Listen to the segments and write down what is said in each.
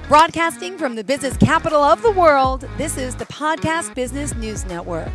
Broadcasting from the business capital of the world, this is the Podcast Business News Network.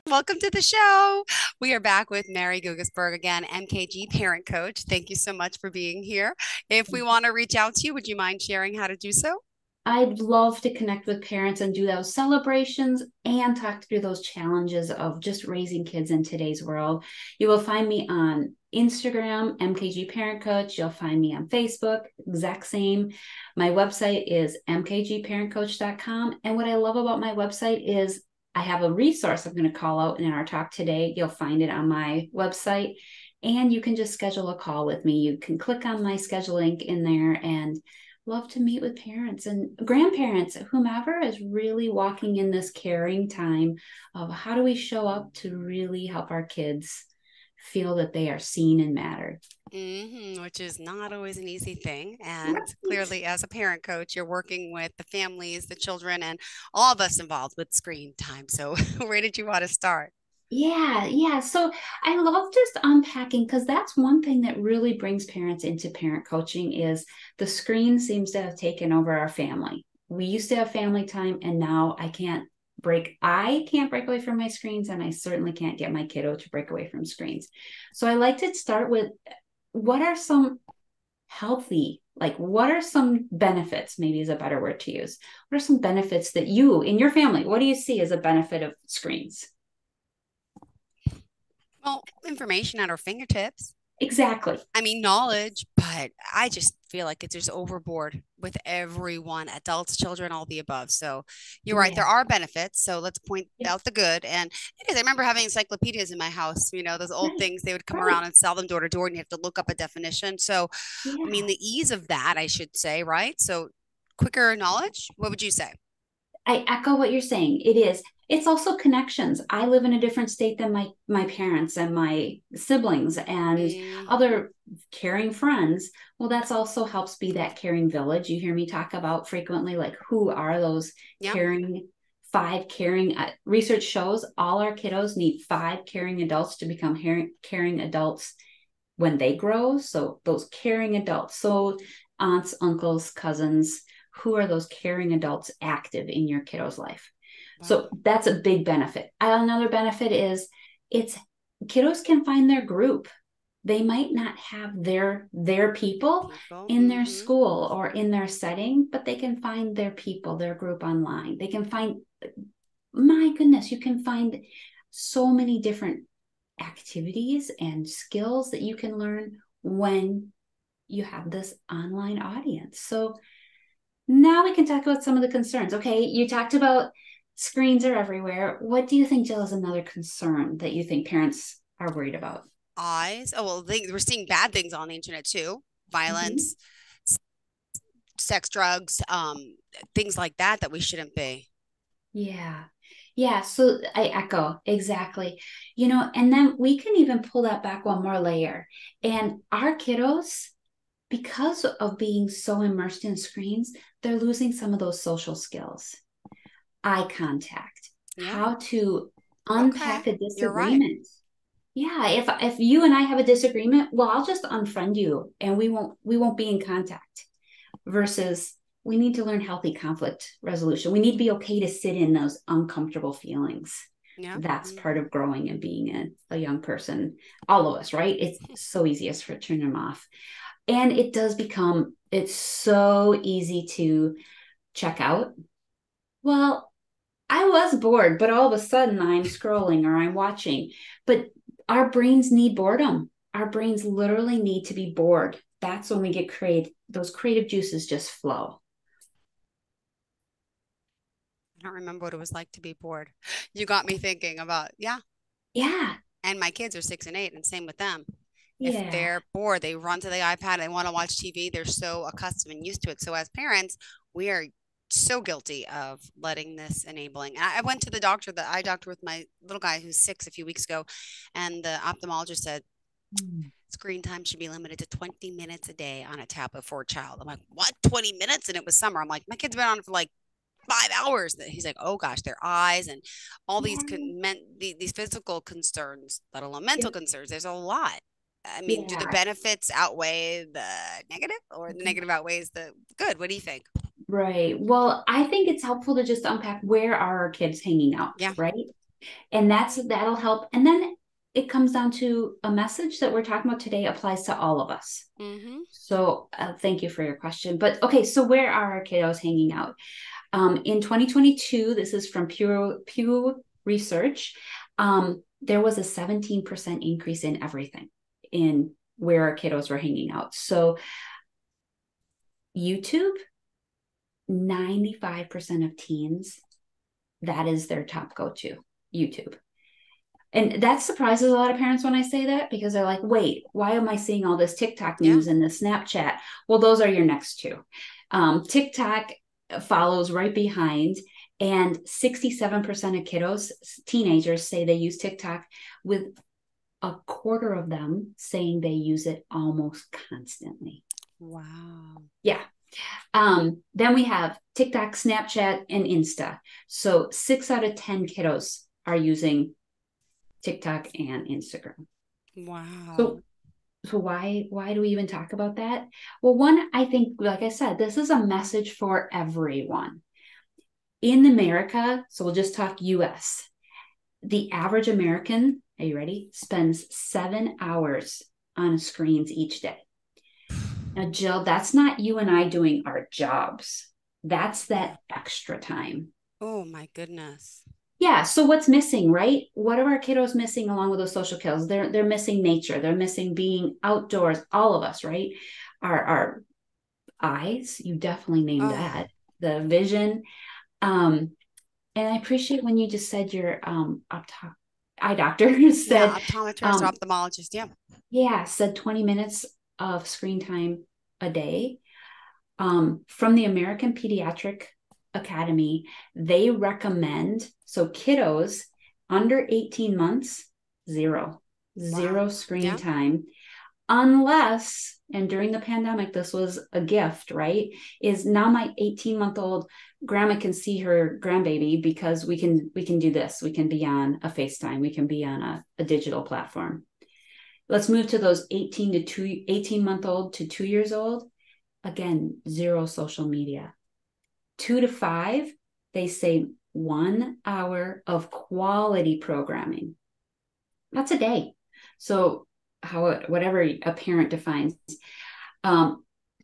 Welcome to the show. We are back with Merri Guggisberg again, MKG parent coach. Thank you so much for being here. If we want to reach out to you, would you mind sharing how to do so? I'd love to connect with parents and do those celebrations and talk through those challenges of just raising kids in today's world. You will find me on Instagram, MKG Parent Coach. You'll find me on Facebook, exact same. My website is mkgparentcoach.com. And what I love about my website is I have a resource I'm going to call out in our talk today. You'll find it on my website, and you can just schedule a call with me. You can click on my schedule link in there, and love to meet with parents and grandparents, whomever is really walking in this caring time of how do we show up to really help our kids feel that they are seen and matter. Which is not always an easy thing. And clearly, as a parent coach, you're working with the families, the children, and all of us involved with screen time. So where did you want to start? Yeah. So I love just unpacking, because that's one thing that really brings parents into parent coaching is the screen seems to have taken over our family. We used to have family time, and now I can't break away from my screens, and I certainly can't get my kiddo to break away from screens. So I like to start with what are some what are some benefits, maybe is a better word to use. What are some benefits that you, in your family, what do you see as a benefit of screens? Well, information at our fingertips. Exactly. I mean, knowledge, but I just feel like it's just overboard with everyone, adults, children, all the above. So you're right. There are benefits. So let's point out the good. And it is, I remember having encyclopedias in my house, those old things, they would come around and sell them door to door, and you have to look up a definition. So, I mean, the ease of that, I should say, right? So quicker knowledge, what would you say? I echo what you're saying. It is. It's also connections. I live in a different state than my parents and my siblings and other caring friends. Well, that's also helps be that caring village. You hear me talk about frequently, like who are those caring, research shows all our kiddos need 5 caring adults to become caring adults when they grow. So those caring adults, so aunts, uncles, cousins, who are those caring adults active in your kiddo's life? Wow. So that's a big benefit. Another benefit is kiddos can find their group. They might not have their people in their school or in their setting, but they can find their people, their group online. They can find, my goodness, you can find so many different activities and skills that you can learn when you have this online audience. So now we can talk about some of the concerns. Okay, you talked about screens are everywhere. What do you think, Jill, is another concern that you think parents are worried about? Eyes. Oh, well, we're seeing bad things on the internet too. Violence, sex, drugs, things like that we shouldn't be. Yeah. So I echo exactly, and then we can even pull that back one more layer. And our kiddos, because of being so immersed in screens, they're losing some of those social skills. Eye contact, how to unpack a disagreement. Yeah, if you and I have a disagreement, well, I'll just unfriend you and we won't be in contact. Versus we need to learn healthy conflict resolution. We need to be okay to sit in those uncomfortable feelings. Yeah. That's part of growing and being a young person. All of us, right? It's so easiest for turn them off. And it's so easy to check out. Well, I was bored, but all of a sudden I'm scrolling or I'm watching. But our brains need boredom. Our brains literally need to be bored. That's when we get those creative juices just flow. I don't remember what it was like to be bored. You got me thinking about, Yeah. And my kids are 6 and 8, and same with them. If they're bored, they run to the iPad, they want to watch TV. They're so accustomed and used to it. So as parents, we are so guilty of letting this enabling. I went to the eye doctor with my little guy who's 6 a few weeks ago, and the ophthalmologist said screen time should be limited to 20 minutes a day on a tablet for a child. I'm like, what, 20 minutes? And it was summer. I'm like, my kid's been on it for like 5 hours. He's like, oh gosh, their eyes and all these physical concerns, let alone mental concerns. There's a lot. I mean, do the Yeah. benefits outweigh the negative, or the negative outweighs the good? What do you think? Right. Well, I think it's helpful to just unpack where are our kids hanging out, Yeah. right? And that'll help. And then it comes down to a message that we're talking about today applies to all of us. Mm-hmm. So thank you for your question. But okay, so where are our kiddos hanging out? In 2022, this is from Pew Research, there was a 17% increase in everything in where our kiddos were hanging out. So YouTube, 95% of teens, that is their top go-to, YouTube. And that surprises a lot of parents when I say that, because they're like, wait, why am I seeing all this TikTok news and this Snapchat? Well, those are your next two. TikTok follows right behind, and 67% of kiddos, teenagers, say they use TikTok, with a quarter of them saying they use it almost constantly. Wow. Yeah. Then we have TikTok, Snapchat, and Insta. So 6 out of 10 kiddos are using TikTok and Instagram. Wow. So why do we even talk about that? Well, one, I think, like I said, this is a message for everyone. In America, so we'll just talk US, the average American, are you ready, spends 7 hours on screens each day. Now, Jill, that's not you and I doing our jobs. That's that extra time. Oh my goodness. Yeah. So what's missing, right? What are our kiddos missing along with those social skills? They're missing nature. They're missing being outdoors. All of us, right? Our eyes. You definitely named that. The vision. And I appreciate when you just said your eye doctor said, optometrist or ophthalmologist. Yeah. Yeah, said 20 minutes of screen time a day. From the American Pediatric Academy, they recommend, so kiddos under 18 months, zero screen time, unless, and during the pandemic, this was a gift, right? Is now my 18-month-old grandma can see her grandbaby because we can do this. We can be on a FaceTime. We can be on a digital platform. Let's move to those 18-month-old to 2 years old. Again, zero social media. 2 to 5, they say 1 hour of quality programming. That's a day. So whatever a parent defines.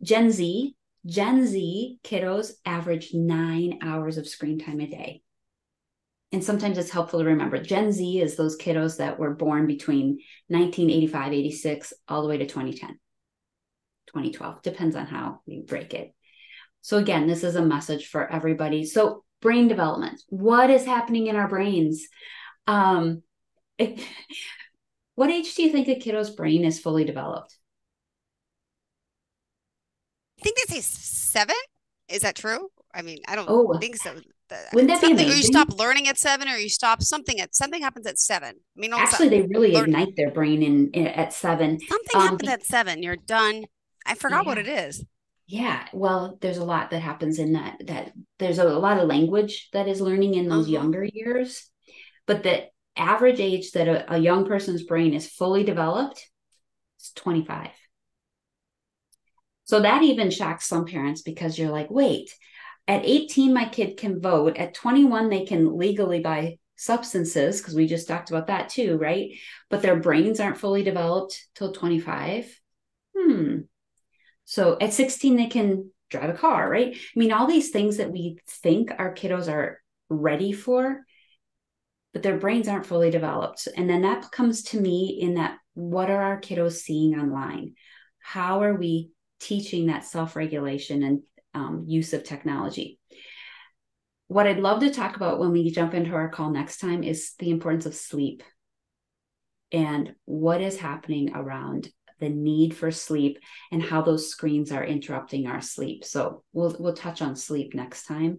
Gen Z kiddos average 9 hours of screen time a day. And sometimes it's helpful to remember Gen Z is those kiddos that were born between 1985, 86, all the way to 2010. 2012, depends on how you break it. So again, this is a message for everybody. So brain development, what is happening in our brains? What age do you think a kiddo's brain is fully developed? I think they say 7. Is that true? I mean, I don't think so. Wouldn't that be amazing? Or you stop learning at 7, or you stop something happens at 7. I mean, actually, they really ignite their brain at 7. Something happens at 7. You're done. I forgot what it is. Yeah, well, there's a lot that happens in that there's a lot of language that is learning in those younger years, but the average age that a young person's brain is fully developed is 25. So that even shocks some parents, because you're like, wait, at 18, my kid can vote. At 21, they can legally buy substances, because we just talked about that too, right? But their brains aren't fully developed till 25. So at 16, they can drive a car, right? I mean, all these things that we think our kiddos are ready for, but their brains aren't fully developed. And then that comes to me in that, what are our kiddos seeing online? How are we teaching that self-regulation and use of technology? What I'd love to talk about when we jump into our call next time is the importance of sleep and what is happening around the need for sleep and how those screens are interrupting our sleep. So we'll touch on sleep next time.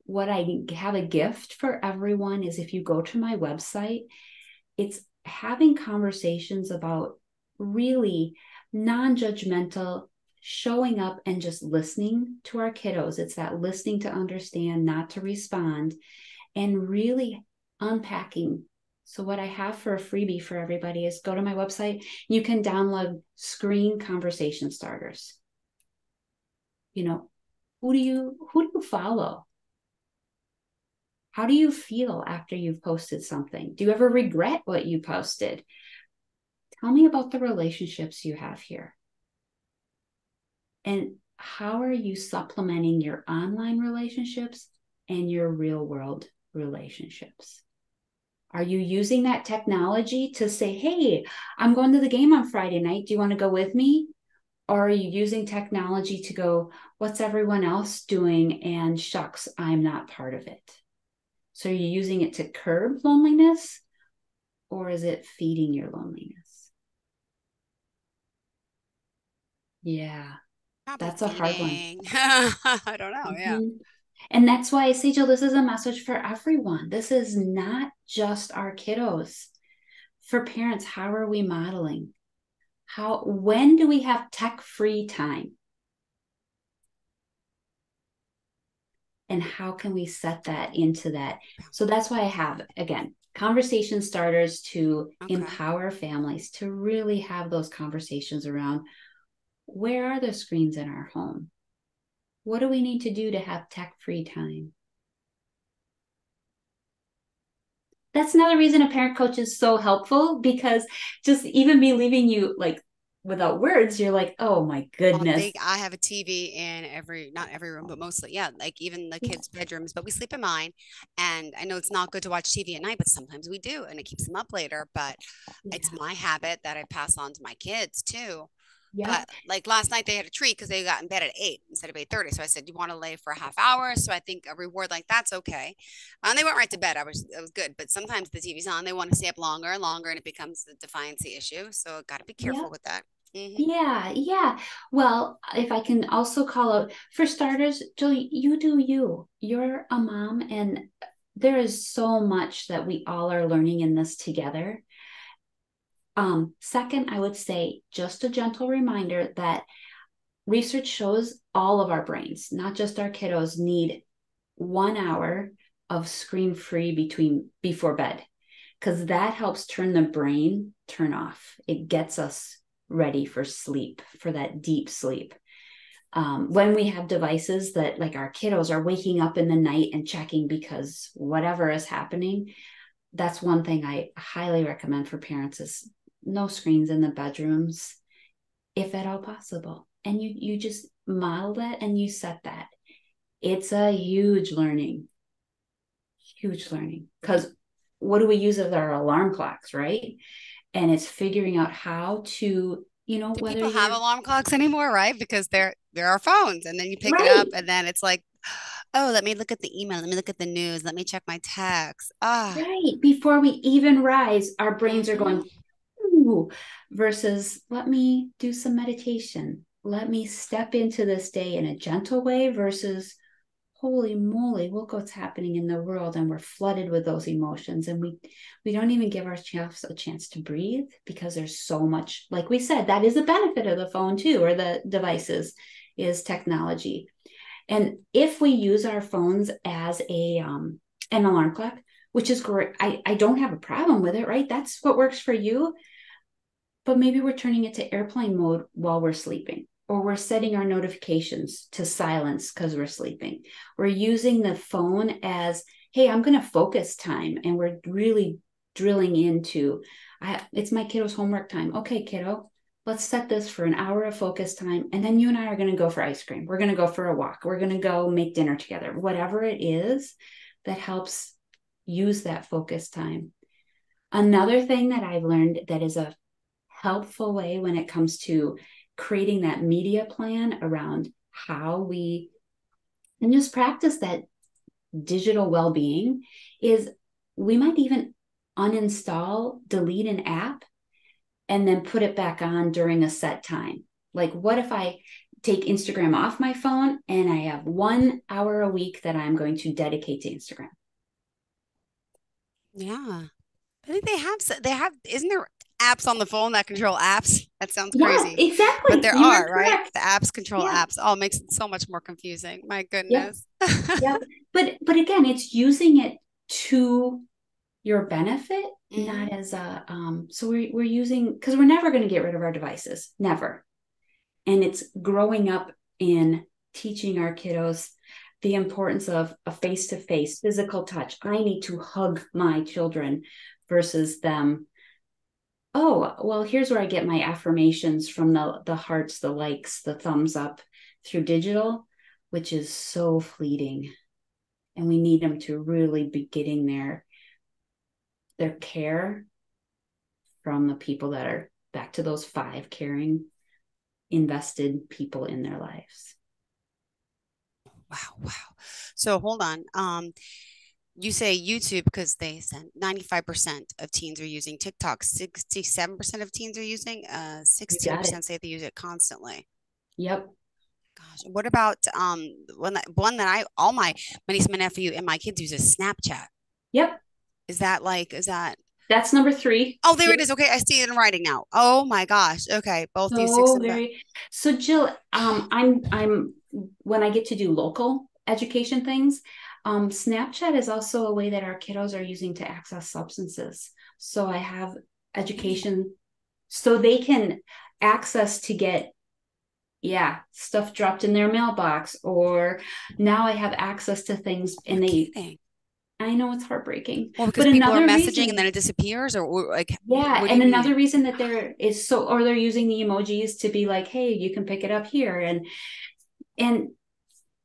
What I have a gift for everyone is, if you go to my website, it's having conversations about really non-judgmental, showing up and just listening to our kiddos. It's that listening to understand, not to respond, and really unpacking So what I have for a freebie for everybody is go to my website. You can download screen conversation starters. You know, who do you follow? How do you feel after you've posted something? Do you ever regret what you posted? Tell me about the relationships you have here. And how are you supplementing your online relationships and your real world relationships? Are you using that technology to say, hey, I'm going to the game on Friday night. Do you want to go with me? Or are you using technology to go, what's everyone else doing? And shucks, I'm not part of it. So are you using it to curb loneliness, or is it feeding your loneliness? Yeah, Probably that's a hard one. I don't know. Yeah. And that's why I say, Jill, this is a message for everyone. This is not just our kiddos. For parents, how are we modeling? When do we have tech-free time? And how can we set that into that? So that's why I have, again, conversation starters to empower families to really have those conversations around, where are the screens in our home? What do we need to do to have tech-free time? That's another reason a parent coach is so helpful, because just even me leaving you like without words, you're like, oh my goodness. I have a TV in not every room, but mostly, yeah, like even the kids' bedrooms, but we sleep in mine. And I know it's not good to watch TV at night, but sometimes we do, and it keeps them up later. But it's my habit that I pass on to my kids too. Yeah. But like last night they had a treat because they got in bed at 8 instead of 8:30. So I said, you want to lay for a half hour? So I think a reward like that's okay. And they went right to bed. It was good. But sometimes the TV's on, they want to stay up longer and longer, and it becomes a defiancy issue. So got to be careful with that. Yeah, yeah. Well, if I can also call out, for starters, Jill, you do you. You're a mom, and there is so much that we all are learning in this together. Second, I would say just a gentle reminder that research shows all of our brains, not just our kiddos, need 1 hour of screen free before bed, because that helps turn the brain turn off. It gets us ready for sleep, for that deep sleep. When we have devices that, like, our kiddos are waking up in the night and checking because whatever is happening, that's one thing I highly recommend for parents is no screens in the bedrooms, if at all possible. And you just model that and you set that. It's a huge learning, because what do we use as our alarm clocks, right? And it's figuring out how to, do people have alarm clocks anymore, right? Because there are phones, and then you pick it up, and then it's like, oh, let me look at the email, let me look at the news, let me check my text. Right. Before we even rise, our brains are going, ooh, versus let me do some meditation. Let me step into this day in a gentle way versus, holy moly, look what's happening in the world, and we're flooded with those emotions, and we don't even give ourselves a chance to breathe because there's so much. Like we said, that is a benefit of the phone too, or the devices, is technology. And if we use our phones as an alarm clock, which is great, I don't have a problem with it, right? That's what works for you. But maybe we're turning it to airplane mode while we're sleeping, or we're setting our notifications to silence because we're sleeping. We're using the phone as, hey, I'm going to focus time. And we're really drilling into, it's my kiddo's homework time. Okay, kiddo, let's set this for an hour of focus time. And then you and I are going to go for ice cream. We're going to go for a walk. We're going to go make dinner together. Whatever it is that helps use that focus time. Another thing that I've learned that is a helpful way when it comes to creating that media plan around how we and just practice that digital well-being is, we might even uninstall, delete an app, and then put it back on during a set time. Like, what if I take Instagram off my phone and I have 1 hour a week that I'm going to dedicate to Instagram? Yeah. I think isn't there apps on the phone that control apps? That sounds crazy. Yeah, exactly. But there are, right? The apps control apps. Oh, it makes it so much more confusing. My goodness. Yeah. But again, it's using it to your benefit, not as a, so we're using, because we're never going to get rid of our devices, never. And it's growing up in teaching our kiddos the importance of a face-to-face physical touch. I need to hug my children versus them. Oh, well, here's where I get my affirmations from, the hearts, the likes, the thumbs up through digital, which is so fleeting. And we need them to really be getting their care from the people that are back to those 5 caring, invested people in their lives. Wow. So hold on. You say YouTube because they said 95% of teens are using TikTok. 67% of teens are using. 16% say they use it constantly. Yep. Gosh, what about one that all my niece, my nephew, and my kids use is Snapchat. Yep. Is that? That's number 3. Oh, there it is. Okay, I see it in writing now. Oh my gosh. Okay, both use 6 and that. So Jill, I'm when I get to do local education things, Snapchat is also a way that our kiddos are using to access substances. So I have education so they can access to get stuff dropped in their mailbox, or now I have access to things and I know it's heartbreaking. Well, because people are messaging and then it disappears, or like, and another reason that there is or they're using the emojis to be like, hey, you can pick it up here. And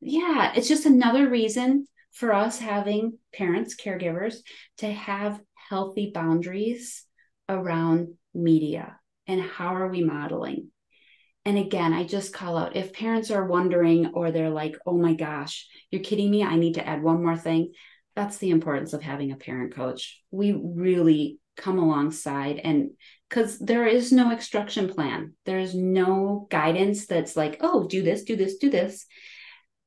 it's just another reason for us having parents, caregivers, to have healthy boundaries around media and how are we modeling. And again, I just call out, if parents are wondering, or they're like, oh my gosh, you're kidding me, I need to add one more thing. That's the importance of having a parent coach. We really come alongside, and because there is no instruction plan, there is no guidance that's like, oh, do this, do this, do this.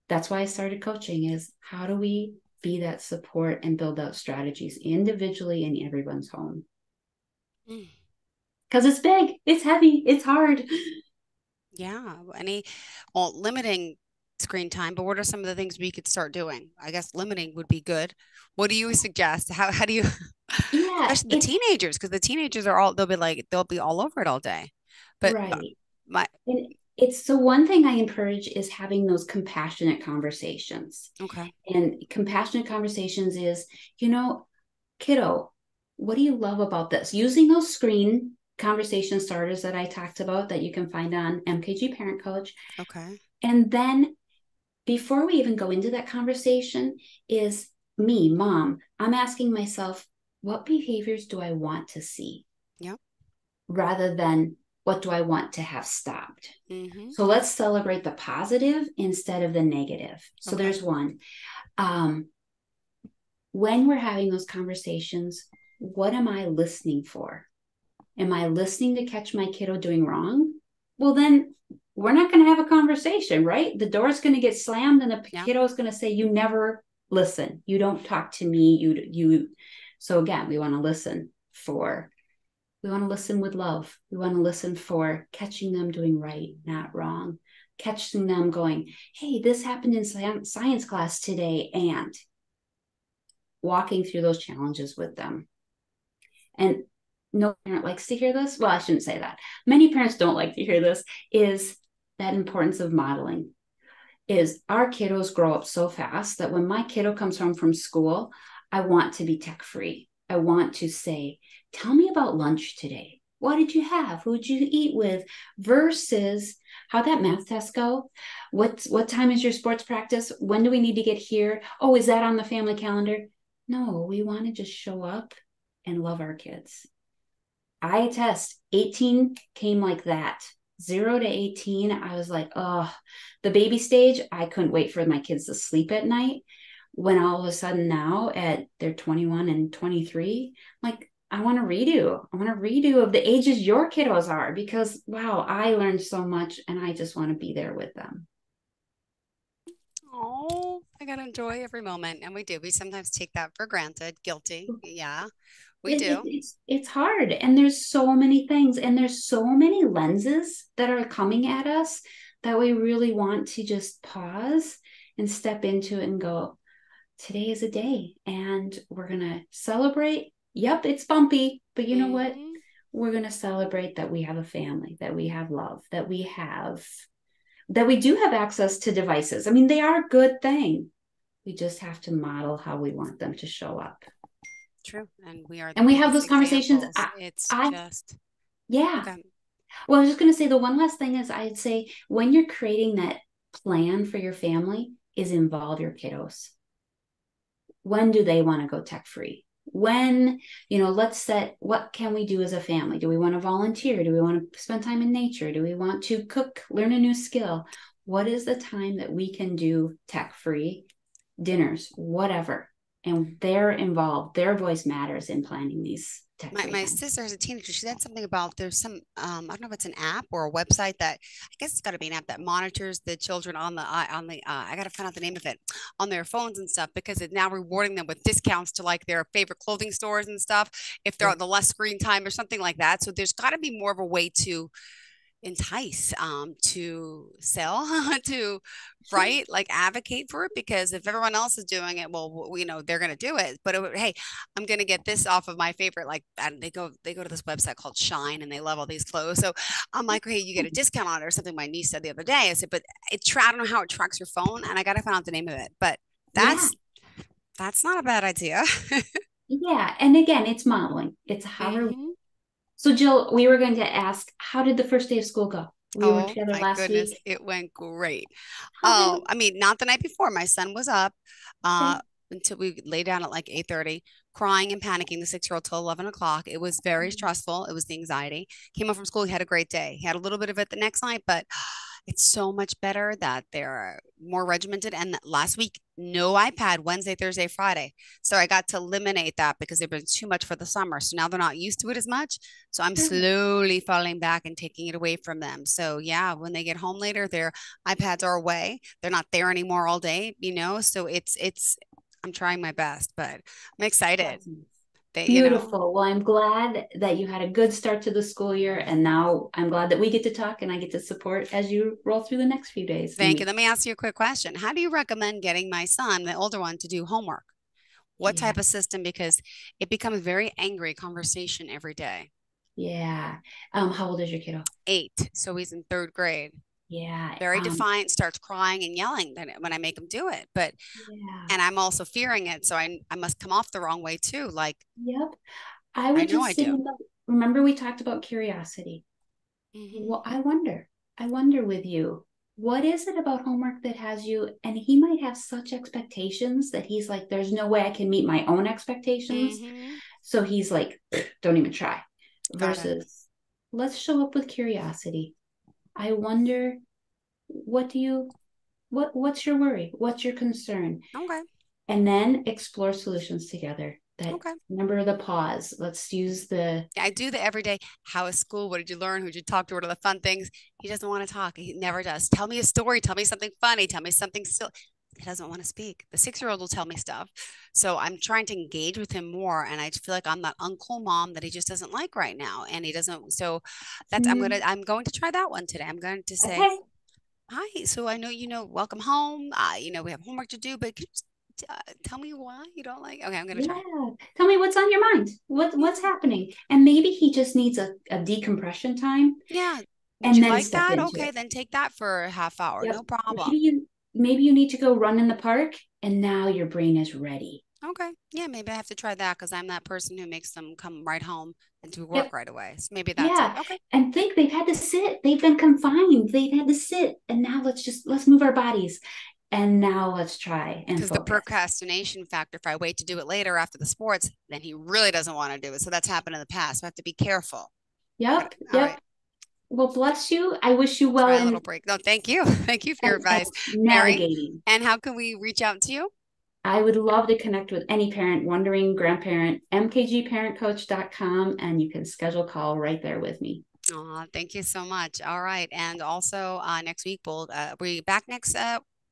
That's why I started coaching, is how do we be that support and build out strategies individually in everyone's home? Because it's big, it's heavy, it's hard. Yeah. Limiting screen time, but what are some of the things we could start doing? I guess limiting would be good. What do you suggest? How do you, especially the teenagers, because the teenagers they'll be all over it all day. But right. It's the one thing I encourage is having those compassionate conversations. Okay. And compassionate conversations is, kiddo, what do you love about this? Using those screen conversation starters that I talked about that you can find on MKG Parent Coach. Okay. And then before we even go into that conversation is me, mom, I'm asking myself, what behaviors do I want to see? Yep. Rather than what do I want to have stopped? Mm-hmm. So let's celebrate the positive instead of the negative. So there's one. When we're having those conversations, what am I listening for? Am I listening to catch my kiddo doing wrong? Well, then we're not going to have a conversation, right? The door's going to get slammed and the kiddo is going to say, you never listen. You don't talk to me. You. So again, we want to listen with love. We want to listen for catching them doing right, not wrong. Catching them going, hey, this happened in science class today, and walking through those challenges with them. And no parent likes to hear this. Well, I shouldn't say that. Many parents don't like to hear this, is that importance of modeling. Is our kiddos grow up so fast that when my kiddo comes home from school, I want to be tech free. I want to say, tell me about lunch today. What did you have? Who did you eat with? Versus how'd that math test go? What time is your sports practice? When do we need to get here? Oh, is that on the family calendar? No, we want to just show up and love our kids. I attest, 18 came like that. 0 to 18, I was like, oh, the baby stage, I couldn't wait for my kids to sleep at night. When all of a sudden now they're 21 and 23, like, I want to redo. I want to redo of the ages your kiddos are, because wow, I learned so much and I just want to be there with them. Oh, I got to enjoy every moment. And we do. We sometimes take that for granted. Guilty. Yeah, we do. It's hard. And there's so many things, and there's so many lenses that are coming at us that we really want to just pause and step into it and go, today is a day, and we're going to celebrate Yep, it's bumpy, but you know what? Mm-hmm. We're going to celebrate that we have a family, that we have love, that we do have access to devices. I mean, they are a good thing. We just have to model how we want them to show up. True. And we are the And we have biggest those conversations. examples. It's I just, yeah. okay. Well, I was just going to say the one last thing is I'd say when you're creating that plan for your family is involve your kiddos. When do they want to go tech free? When, let's set what can we do as a family? Do we want to volunteer? Do we want to spend time in nature? Do we want to cook, learn a new skill? What is the time that we can do tech free dinners, whatever? And they're involved. Their voice matters in planning these tech free My times. sister is a teenager. She said something about there's some I don't know if it's an app or a website that I guess it's got to be an app that monitors the children on the I got to find out the name of it on their phones and stuff because it's now rewarding them with discounts to like their favorite clothing stores and stuff if they're Yeah. on the less screen time or something like that. So there's got to be more of a way to entice to sell to right like advocate for it because if everyone else is doing it well they're going to do it but hey I'm going to get this off of my favorite like and they go to this website called Shine and they love all these clothes so I'm like hey you get a discount on it or something my niece said the other day I said but I don't know how it tracks your phone and I got to find out the name of it but Yeah. that's not a bad idea. Yeah. And again, it's modeling. It's how we're Mm-hmm. So, Jill, we were going to ask, how did the first day of school go? We were Oh together my last goodness, week. it went great. How did it? I mean, not the night before. My son was up Okay. until we lay down at like 8:30, crying and panicking, the 6-year-old till 11 o'clock. It was very stressful. It was the anxiety. Came home from school, he had a great day. He had a little bit of it the next night, but it's so much better that they're more regimented. And last week, no iPad Wednesday, Thursday, Friday. So I got to eliminate that because they've been too much for the summer. So now they're not used to it as much. So I'm Good. slowly falling back and taking it away from them. So yeah, when they get home later, their iPads are away. They're not there anymore all day. So it's I'm trying my best, but I'm excited. That's nice. They. Beautiful. Well, I'm glad that you had a good start to the school year. And now I'm glad that we get to talk and I get to support as you roll through the next few days and Thank you. weeks. Let me ask you a quick question. How do you recommend getting my son, the older one, to do homework? What Yeah. type of system? Because it becomes very angry conversation every day. Yeah. How old is your kiddo? 8, so he's in 3rd grade. Yeah. Very defiant, starts crying and yelling when I make him do it. But Yeah. and I'm also fearing it, so I must come off the wrong way too. Like Yep. I I would know just I sit do. in the, remember we talked about curiosity. Hmm. Well, I wonder with you, what is it about homework that has you, and he might have such expectations that he's like, there's no way I can meet my own expectations. Hmm. So he's like, don't even try. Got it. Versus, let's show up with curiosity. I wonder, what's your worry? What's your concern? Okay. And then explore solutions together. That Okay. remember the pause. Let's use the I do the everyday. How is school? What did you learn? Who did you talk to? What are the fun things? He doesn't want to talk. He never does. Tell me a story. Tell me something funny. Tell me something still. He doesn't want to speak. The 6-year-old will tell me stuff. So I'm trying to engage with him more. And I feel like I'm that uncool mom that he just doesn't like right now. And he doesn't. So that's I'm going to try that one today. I'm going to say, okay. hi. So I know welcome home. We have homework to do, but can you just tell me why you don't like? Okay, I'm gonna try. Yeah. Tell me what's on your mind. What's Yeah. happening? And maybe he just needs a decompression time Yeah. Would and you then like step that? into Okay, it. then take that for a half hour. Yep. No problem. Maybe you need to go run in the park and now your brain is ready. Okay. Yeah, maybe I have to try that because I'm that person who makes them come right home and do work Yep. right away. So maybe that's it. Yeah. Okay. And think they've had to sit. They've been confined. They've had to sit. And now let's move our bodies. And now let's try and Because the focus. procrastination factor, if I wait to do it later after the sports, then he really doesn't want to do it. So that's happened in the past. So I have to be careful. Yep. All right. Yep. Well, bless you. I wish you well Try a little in break. No, thank you. Thank you for your and advice, Merri. navigating. And how can we reach out to you? I would love to connect with any parent, wondering grandparent, mkgparentcoach.com, and you can schedule a call right there with me. Oh, thank you so much. All right. And also next week, we back next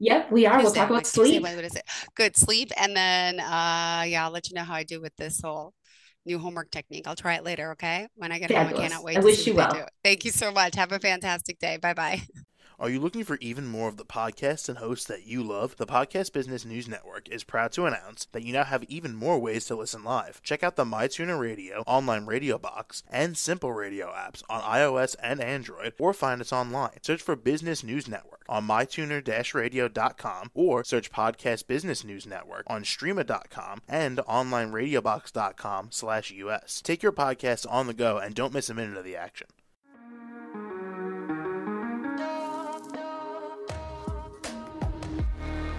Yep, we are. We'll Tuesday. talk I'm about like Tuesday, sleep. what is it? Good sleep. And then yeah, I'll let you know how I do with this whole new homework technique. I'll try it later, okay? When I get home, I cannot Fabulous. wait I to see wish what you they do. well. Thank you so much. Have a fantastic day. Bye-bye. Are you looking for even more of the podcasts and hosts that you love? The Podcast Business News Network is proud to announce that you now have even more ways to listen live. Check out the MyTuner Radio, online radio box, and Simple Radio apps on iOS and Android, or find us online. Search for Business News Network on mytuner-radio.com, or search Podcast Business News Network on streama.com and onlineradiobox.com/US. Take your podcast on the go and don't miss a minute of the action.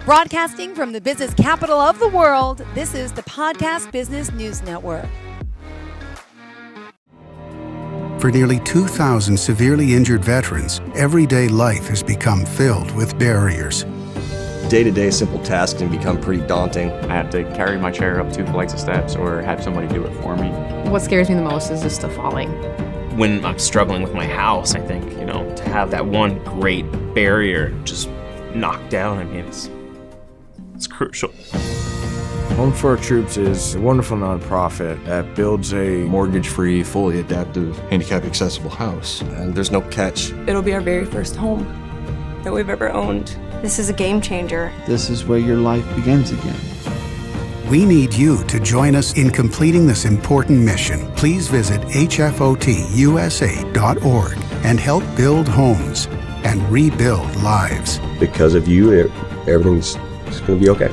Broadcasting from the business capital of the world, this is the Podcast Business News Network. For nearly 2,000 severely injured veterans, everyday life has become filled with barriers. Day-to-day simple tasks can become pretty daunting. I have to carry my chair up 2 flights of steps or have somebody do it for me. What scares me the most is just the falling. When I'm struggling with my house, I think, to have that one great barrier just knocked down, it's crucial. Home for Our Troops is a wonderful nonprofit that builds a mortgage-free, fully adaptive, handicap-accessible house. And there's no catch. It'll be our very first home that we've ever owned. This is a game changer. This is where your life begins again. We need you to join us in completing this important mission. Please visit hfotusa.org and help build homes and rebuild lives. Because of you, everything's going to be okay.